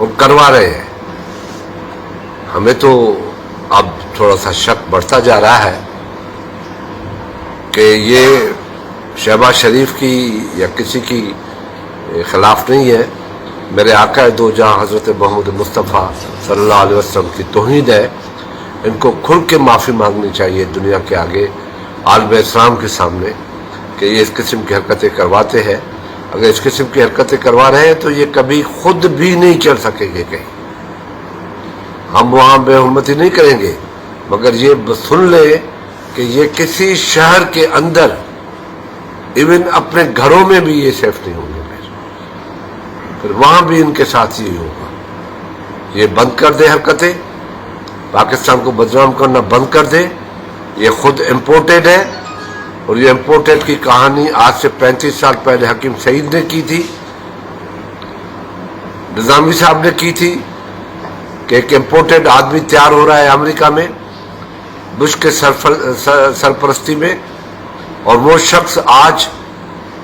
وہ کروا رہے ہیں. ہمیں تو اب تھوڑا سا شک بڑھتا جا رہا ہے کہ یہ شہباز شریف کی یا کسی کی خلاف نہیں ہے. میرے آقا دو جہاں حضرت محمد مصطفیٰ صلی اللہ علیہ وسلم کی توہین ہے. ان کو کھل کے معافی مانگنی چاہیے دنیا کے آگے، عالم اسلام کے سامنے، کہ یہ اس قسم کی حرکتیں کرواتے ہیں. اگر اس قسم کی حرکتیں کروا رہے ہیں تو یہ کبھی خود بھی نہیں چل سکیں گے کہیں. ہم وہاں بے حرمتی نہیں کریں گے، مگر یہ سن لے کہ یہ کسی شہر کے اندر ایون اپنے گھروں میں بھی یہ سیف نہیں ہوں گے. پھر وہاں بھی ان کے ساتھ یہی ہوگا. یہ بند کر دے حرکتیں، پاکستان کو بدنام کرنا بند کر دے. یہ خود امپورٹڈ ہے، اور یہ امپورٹڈ کی کہانی آج سے 35 سال پہلے حکیم سعید نے کی تھی، نظامی صاحب نے کی تھی، کہ ایک امپورٹڈ آدمی تیار ہو رہا ہے امریکہ میں بش کے سرپرستی میں، اور وہ شخص آج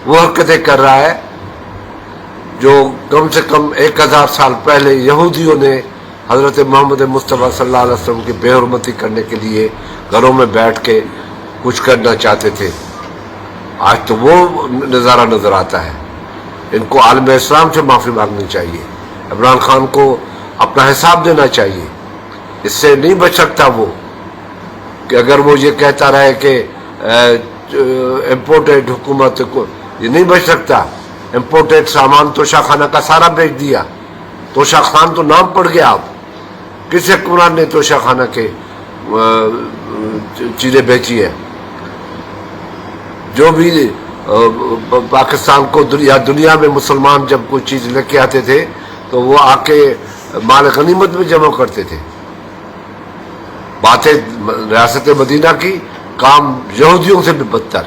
وہ حرکتیں کر رہا ہے جو کم سے کم 1000 سال پہلے یہودیوں نے حضرت محمد مصطفیٰ صلی اللہ علیہ وسلم کی بے حرمتی کرنے کے لیے گھروں میں بیٹھ کے کچھ کرنا چاہتے تھے. آج تو وہ نظارہ نظر آتا ہے. ان کو عالم اسلام سے معافی مانگنی چاہیے. عمران خان کو اپنا حساب دینا چاہیے. اس سے نہیں بچ سکتا وہ، کہ اگر وہ یہ کہتا رہے کہ امپورٹڈ حکومت کو، یہ نہیں بچ سکتا. امپورٹڈ سامان توشہ خانہ کا سارا بیچ دیا. توشہ خان تو نام پڑ گیا. اب کس حکمران نے توشہ خانہ کے چیزیں بیچی ہے؟ جو بھی پاکستان کو دنیا میں مسلمان جب کوئی چیز لے کے آتے تھے تو وہ آ کے مال غنیمت میں جمع کرتے تھے. باتیں ریاست مدینہ کی، کام یہودیوں سے بھی بدتر.